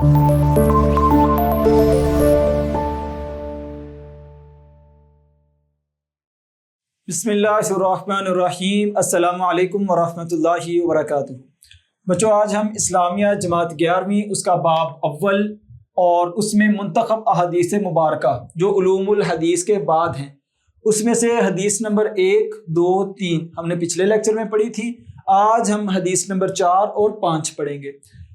بسم اللہ الرحمن الرحیم۔ السلام علیکم ورحمۃ اللہ وبرکاتہ۔ بچوں، آج ہم اسلامیہ جماعت 11ویں اس کا باب اول اور اس میں منتخب احادیث مبارکہ جو علوم الحدیث کے بعد ہیں، اس میں سے حدیث نمبر 1، 2، 3 ہم نے پچھلے لیکچر میں پڑھی تھی۔ آج ہم حدیث نمبر 4 اور 5 پڑھیں گے۔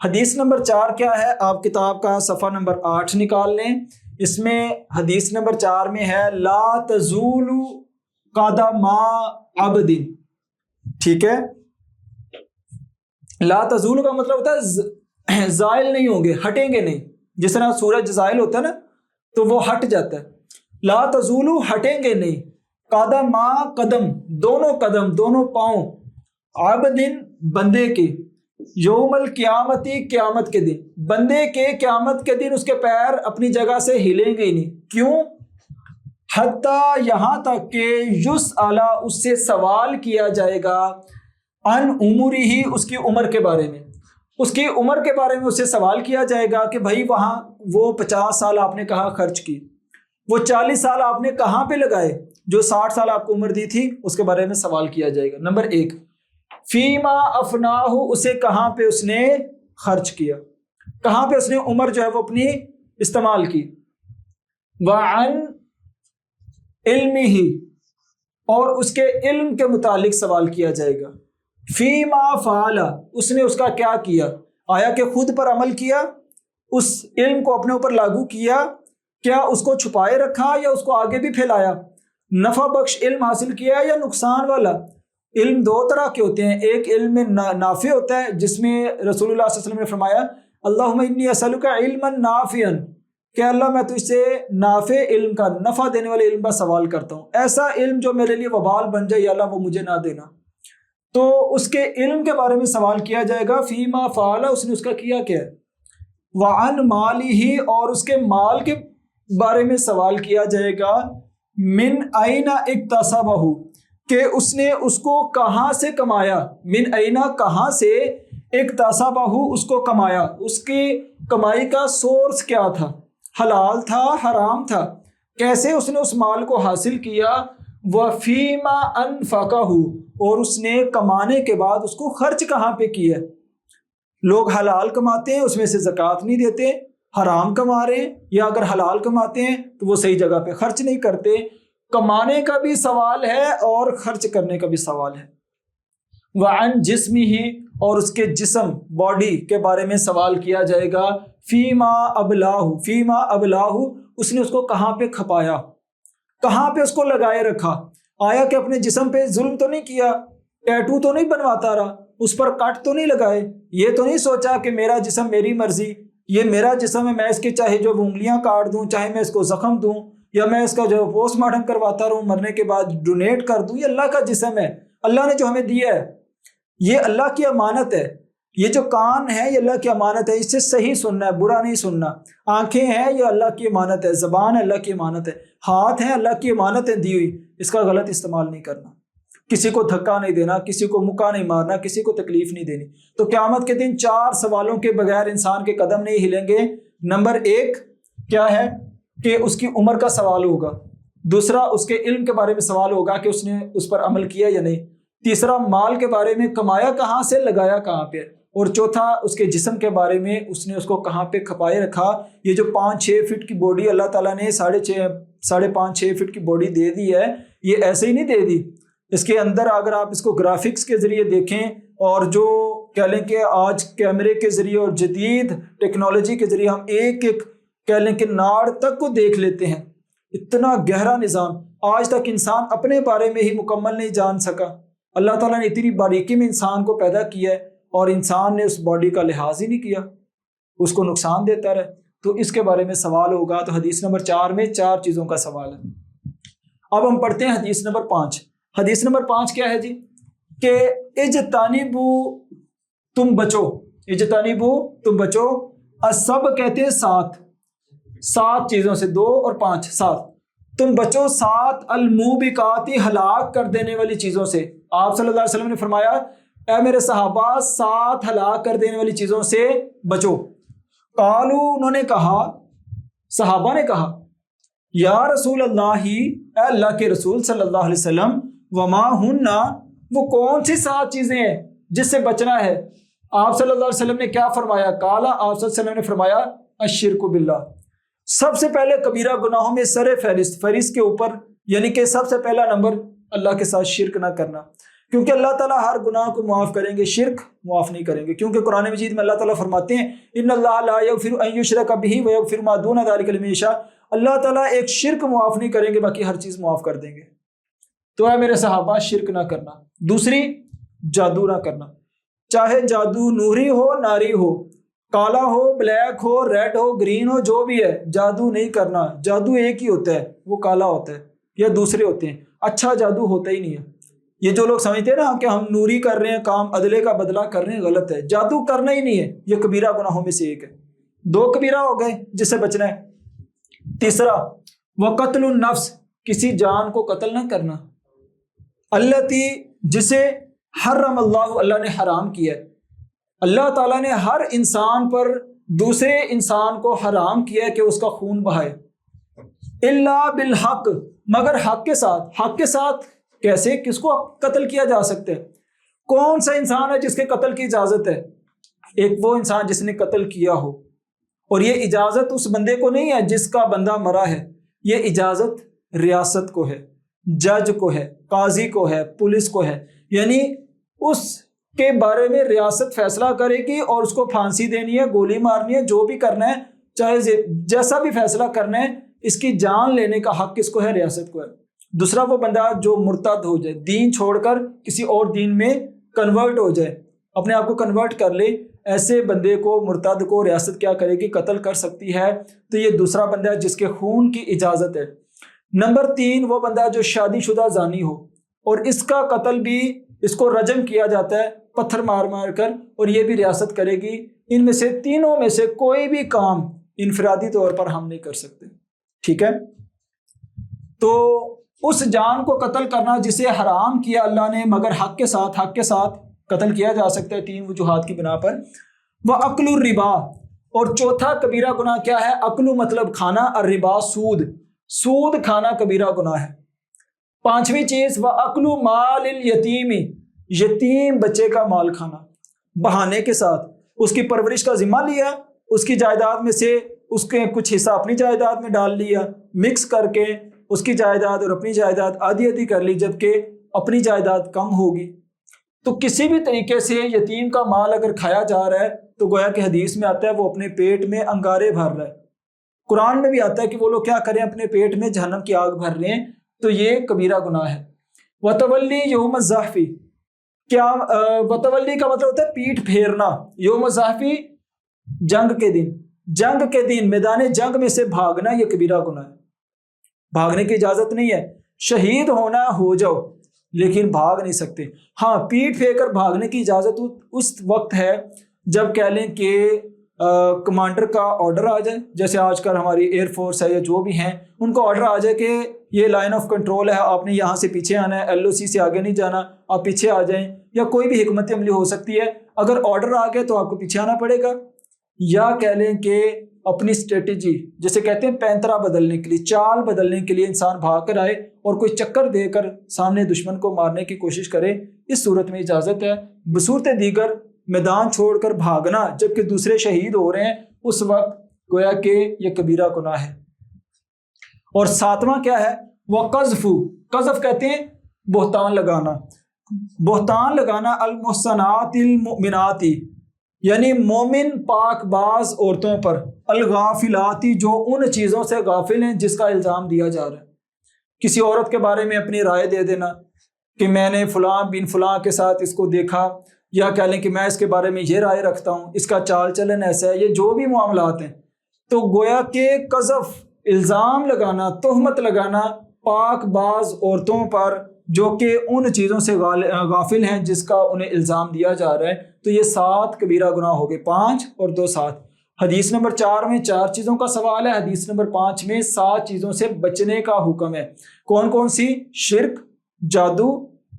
حدیث نمبر 4 کیا ہے؟ آپ کتاب کا صفحہ نمبر 8 نکال لیں۔ اس میں حدیث نمبر 4 میں ہے لا تزول قدم عبد، ٹھیک ہے؟ لا تزول کا مطلب ہوتا ہے زائل نہیں ہوں گے، ہٹیں گے نہیں۔ جس طرح سورج زائل ہوتا ہے نا تو وہ ہٹ جاتا ہے۔ لا تزول ہٹیں گے نہیں، قدم قدم دونوں پاؤں، عبد بندے کے، یوم القیامتی قیامت کے دن، بندے کے قیامت کے دن اس کے پیر اپنی جگہ سے ہلیں گے ہی نہیں۔ کیوں؟ حتیٰ یہاں تک کہ یسأل اس سے سوال کیا جائے گا عن عمرہ، اس کی عمر کے بارے میں، اس کی عمر کے بارے میں اس سے سوال کیا جائے گا کہ بھائی وہاں وہ 50 سال آپ نے کہاں خرچ کی، وہ 40 سال آپ نے کہاں پہ لگائے، جو 60 سال آپ کو عمر دی تھی اس کے بارے میں سوال کیا جائے گا۔ نمبر 1، فیما افناہ، اسے کہاں پہ اس نے خرچ کیا، کہاں پہ اس نے عمر جو ہے وہ اپنی استعمال کی۔ وعن علمہ، اور اس کے علم کے متعلق سوال کیا جائے گا۔ فیما فعل، اس نے اس کا کیا کیا، آیا کہ خود پر عمل کیا، اس علم کو اپنے اوپر لاگو کیا، کیا اس کو چھپائے رکھا یا اس کو آگے بھی پھیلایا، نفع بخش علم حاصل کیا یا نقصان والا۔ علم 2 طرح کے ہوتے ہیں، ایک علم نافع ہوتا ہے جس میں رسول اللہ صلی اللہ علیہ وسلم نے فرمایا اللہم انی اسألک علما نافعا، کہ اللہ میں تو اس سے نافع علم کا، نفع دینے والے علم کا سوال کرتا ہوں، ایسا علم جو میرے لیے وبال بن جائے یا اللہ وہ مجھے نہ دینا۔ تو اس کے علم کے بارے میں سوال کیا جائے گا، فیما فعل، اس نے اس کا کیا کیا ہے۔ وعن مالہ، اور اس کے مال کے بارے میں سوال کیا جائے گا، من این اکتسبہ، کہ اس نے اس کو کہاں سے کمایا، من این کہاں سے، اکتسبہ اس کو کمایا، اس کی کمائی کا سورس کیا تھا، حلال تھا حرام تھا، کیسے اس نے اس مال کو حاصل کیا۔ وفیما انفقہ، اور اس نے کمانے کے بعد اس کو خرچ کہاں پہ کیا۔ لوگ حلال کماتے ہیں اس میں سے زکوٰۃ نہیں دیتے، حرام کما رہے ہیں یا اگر حلال کماتے ہیں تو وہ صحیح جگہ پہ خرچ نہیں کرتے۔ کمانے کا بھی سوال ہے اور خرچ کرنے کا بھی سوال ہے۔ وعن جسمہ، اور اس کے جسم، باڈی کے بارے میں سوال کیا جائے گا، فیما ابلاہ، اس نے اس کو کہاں پہ کھپایا، کہاں پہ اس کو لگائے رکھا، آیا کہ اپنے جسم پہ ظلم تو نہیں کیا، ٹیٹو تو نہیں بنواتا رہا، اس پر کٹ تو نہیں لگائے، یہ تو نہیں سوچا کہ میرا جسم میری مرضی، یہ میرا جسم ہے، میں اس کے چاہے جو انگلیاں کاٹ دوں، چاہے میں اس کو زخم دوں، یا میں اس کا جو پوسٹ مارٹم کرواتا رہوں، مرنے کے بعد ڈونیٹ کر دوں، یہ اللہ کا جسم ہے، اللہ نے جو ہمیں دیا ہے، یہ اللہ کی امانت ہے۔ یہ جو کان ہے یہ اللہ کی امانت ہے، اس سے صحیح سننا ہے، برا نہیں سننا۔ آنکھیں ہیں یہ اللہ کی امانت ہے، زبان ہے اللہ کی امانت ہے، ہاتھ ہیں اللہ کی امانت ہے دی ہوئی، اس کا غلط استعمال نہیں کرنا، کسی کو دھکا نہیں دینا، کسی کو مکہ نہیں مارنا، کسی کو تکلیف نہیں دینی۔ تو قیامت کے دن 4 سوالوں کے بغیر انسان کے قدم نہیں ہلیں گے۔ نمبر 1 کیا ہے کہ اس کی عمر کا سوال ہوگا، دوسرا اس کے علم کے بارے میں سوال ہوگا کہ اس نے اس پر عمل کیا یا نہیں، تیسرا مال کے بارے میں کمایا کہاں سے، لگایا کہاں پہ، اور چوتھا اس کے جسم کے بارے میں اس نے اس کو کہاں پہ کھپائے رکھا۔ یہ جو 5-6 فٹ کی باڈی اللہ تعالیٰ نے 5.5-6 فٹ کی باڈی دے دی ہے، یہ ایسے ہی نہیں دے دی، اس کے اندر اگر آپ اس کو گرافکس کے ذریعے دیکھیں اور جو کہہ لیں کہ آج کیمرے کے ذریعے اور جدید ٹیکنالوجی کے ذریعے ہم ایک کہہ لیں کہ ناڑ تک کو دیکھ لیتے ہیں، اتنا گہرا نظام آج تک انسان اپنے بارے میں ہی مکمل نہیں جان سکا۔ اللہ تعالیٰ نے اتنی باریکی میں انسان کو پیدا کیا ہے اور انسان نے اس باڈی کا لحاظ ہی نہیں کیا، اس کو نقصان دیتا رہے، تو اس کے بارے میں سوال ہوگا۔ تو حدیث نمبر 4 میں 4 چیزوں کا سوال ہے۔ اب ہم پڑھتے ہیں حدیث نمبر 5۔ حدیث نمبر 5 کیا ہے جی؟ کہ اجتنبو، تم بچو، اجتنبو تم بچو، السب کہتے ہیں 7 چیزوں سے، 2 اور 5 7، تم بچو 7 الموبقاتی، ہلاک کر دینے والی چیزوں سے۔ آپ صلی اللہ علیہ وسلم نے فرمایا اے میرے صحابہ 7 ہلاک کر دینے والی چیزوں سے بچو۔ قالو انہوں نے کہا، صحابہ نے کہا، یا رسول اللہ، اے اللہ کے رسول صلی اللہ علیہ وسلم، وما ہننا، وہ کون سی 7 چیزیں ہیں جس سے بچنا ہے؟ آپ صلی اللہ علیہ وسلم نے کیا فرمایا؟ قالا، آپ صلی اللہ علیہ وسلم نے فرمایا الشرک باللہ، سب سے پہلے کبیرہ گناہوں میں سر فہرست کے اوپر، یعنی کہ سب سے پہلا نمبر اللہ کے ساتھ شرک نہ کرنا، کیونکہ اللہ تعالیٰ ہر گناہ کو معاف کریں گے، شرک معاف نہیں کریں گے، کیونکہ قرآن مجید میں اللہ تعالیٰ فرماتے ہیں ان اللہ لا یغفر ان یشرک بہ ویغفر ما دون ذلک لمن یشاء، اللہ تعالیٰ ایک شرک معاف نہیں کریں گے، باقی ہر چیز معاف کر دیں گے۔ تو اے میرے صحابہ، شرک نہ کرنا۔ دوسری، جادو نہ کرنا، چاہے جادو نوری ہو ناری ہو، کالا ہو بلیک ہو ریڈ ہو گرین ہو، جو بھی ہے، جادو نہیں کرنا۔ جادو ایک ہی ہوتا ہے، وہ کالا ہوتا ہے یا دوسرے ہوتے ہیں، اچھا جادو ہوتا ہی نہیں ہے۔ یہ جو لوگ سمجھتے ہیں نا کہ ہم نوری کر رہے ہیں، کام عدلے کا بدلہ کر رہے ہیں، غلط ہے۔ جادو کرنا ہی نہیں ہے، یہ کبیرہ گناہوں میں سے ایک ہے۔ 2 کبیرہ ہو گئے جس سے بچنا ہے۔ تیسرا، وقتل النفس، کسی جان کو قتل نہ کرنا، التی، جسے حرم اللہ، اللہ نے حرام کیا ہے۔ اللہ تعالیٰ نے ہر انسان پر دوسرے انسان کو حرام کیا ہے کہ اس کا خون بہائے، الا بالحق، مگر حق کے ساتھ۔ حق کے ساتھ کیسے؟ کس کو قتل کیا جا سکتا ہے؟ کون سا انسان ہے جس کے قتل کی اجازت ہے؟ ایک وہ انسان جس نے قتل کیا ہو، اور یہ اجازت اس بندے کو نہیں ہے جس کا بندہ مرا ہے، یہ اجازت ریاست کو ہے، جج کو ہے، قاضی کو ہے، پولیس کو ہے، یعنی اس کے بارے میں ریاست فیصلہ کرے گی اور اس کو پھانسی دینی ہے، گولی مارنی ہے، جو بھی کرنا ہے، چاہے جیسا بھی فیصلہ کرنا ہے، اس کی جان لینے کا حق کس کو ہے؟ ریاست کو ہے۔ دوسرا، وہ بندہ جو مرتد ہو جائے، دین چھوڑ کر کسی اور دین میں کنورٹ ہو جائے، اپنے آپ کو کنورٹ کر لے، ایسے بندے کو، مرتد کو، ریاست کیا کرے گی؟ قتل کر سکتی ہے۔ تو یہ دوسرا بندہ ہے جس کے خون کی اجازت ہے۔ نمبر 3، وہ بندہ جو شادی شدہ زانی ہو، اور اس کا قتل بھی، اس کو رجم کیا جاتا ہے پتھر مار مار کر، اور یہ بھی ریاست کرے گی۔ ان میں سے تینوں میں سے کوئی بھی کام انفرادی طور پر ہم نہیں کر سکتے، ٹھیک ہے؟ تو اس جان کو قتل کرنا جسے حرام کیا اللہ نے، مگر حق کے ساتھ، حق کے ساتھ قتل کیا جا سکتا ہے 3 وجوہات کی بنا پر۔ وہ اکل الربا، اور چوتھا کبیرہ گناہ کیا ہے؟ اکلو مطلب کھانا، الربا سود، سود کھانا کبیرہ گناہ ہے۔ 5ویں چیز، وہ اکلو مال الیتیم، یتیم بچے کا مال کھانا بہانے کے ساتھ، اس کی پرورش کا ذمہ لیا، اس کی جائیداد میں سے اس کے کچھ حصہ اپنی جائیداد میں ڈال لیا، مکس کر کے اس کی جائیداد اور اپنی جائیداد آدھی آدھی کر لی، جبکہ اپنی جائیداد کم ہوگی۔ تو کسی بھی طریقے سے یتیم کا مال اگر کھایا جا رہا ہے تو گویا کہ حدیث میں آتا ہے وہ اپنے پیٹ میں انگارے بھر رہا ہے، قرآن میں بھی آتا ہے کہ وہ لوگ کیا کریں؟ اپنے پیٹ میں جہنم کی آگ بھر رہے ہیں۔ تو یہ کبیرہ گناہ ہے۔ وتولی یوم الزحف، کیا وتولی کا مطلب ہوتا ہے پیٹھ پھیرنا، یوم الزحف جنگ کے دن، جنگ کے دن میدان جنگ میں سے بھاگنا، یہ کبیرہ گناہ ہے۔ بھاگنے کی اجازت نہیں ہے، شہید ہونا ہو جاؤ لیکن بھاگ نہیں سکتے۔ ہاں، پیٹھ پھیر کر بھاگنے کی اجازت اس وقت ہے جب کہہ لیں کہ کمانڈر کا آرڈر آ جائے، جیسے آج کل ہماری ایئر فورس ہے یا جو بھی ہیں، ان کو آرڈر آ جائے کہ یہ لائن آف کنٹرول ہے، آپ نے یہاں سے پیچھے آنا ہے، ایل او سی سے آگے نہیں جانا، آپ پیچھے آ جائیں، یا کوئی بھی حکمت عملی ہو سکتی ہے۔ اگر آرڈر آ گئے تو آپ کو پیچھے آنا پڑے گا، یا کہہ لیں کہ اپنی اسٹریٹجی، جیسے کہتے ہیں پینترا بدلنے کے لیے، چال بدلنے کے لیے انسان بھاگ کر آئے اور کوئی چکر دے کر سامنے دشمن کو مارنے کی کوشش کرے، اس صورت میں اجازت ہے۔ بصورت دیگر میدان چھوڑ کر بھاگنا جبکہ دوسرے شہید ہو رہے ہیں، اس وقت گویا کہ یہ کبیرہ گناہ ہے۔ اور 7واں کیا ہے؟ وہ قذف، قذف کہتے ہیں بہتان لگانا، بہتان لگانا المحصنات المؤمنات، یعنی مومن پاک باز عورتوں پر، الغافلاتی، جو ان چیزوں سے غافل ہیں جس کا الزام دیا جا رہا ہے۔ کسی عورت کے بارے میں اپنی رائے دے دینا کہ میں نے فلاں بن فلاں کے ساتھ اس کو دیکھا، یا کہہ لیں کہ میں اس کے بارے میں یہ رائے رکھتا ہوں، اس کا چال چلن ایسا ہے، یہ جو بھی معاملات ہیں، تو گویا کہ قذف، الزام لگانا، تہمت لگانا پاک باز عورتوں پر جو کہ ان چیزوں سے غافل ہیں جس کا انہیں الزام دیا جا رہا ہے۔ تو یہ 7 کبیرہ گناہ ہو گئے، 5 اور 2 7۔ حدیث نمبر 4 میں 4 چیزوں کا سوال ہے، حدیث نمبر 5 میں 7 چیزوں سے بچنے کا حکم ہے۔ کون کون سی؟ شرک، جادو،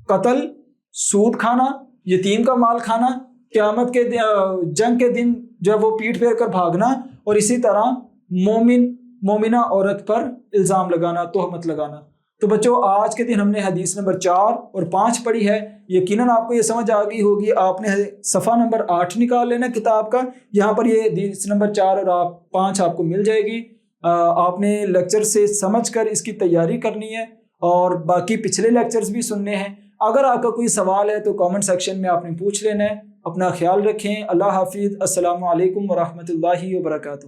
قتل، سود کھانا، یتیم کا مال کھانا، قیامت کے جنگ کے دن جو ہے وہ پیٹھ پھیر کر بھاگنا، اور اسی طرح مومنہ عورت پر الزام لگانا، تہمت لگانا۔ تو بچوں آج کے دن ہم نے حدیث نمبر 4 اور 5 پڑھی ہے، یقیناً آپ کو یہ سمجھ آ گئی ہوگی۔ آپ نے صفحہ نمبر 8 نکال لینا کتاب کا، یہاں پر یہ حدیث نمبر 4 اور 5 آپ کو مل جائے گی۔ آپ نے لیکچر سے سمجھ کر اس کی تیاری کرنی ہے، اور باقی پچھلے لیکچرز بھی سننے ہیں۔ اگر آپ کا کوئی سوال ہے تو کامنٹ سیکشن میں آپ نے پوچھ لینا ہے۔ اپنا خیال رکھیں، اللہ حافظ، السلام علیکم ورحمۃ اللہ وبرکاتہ۔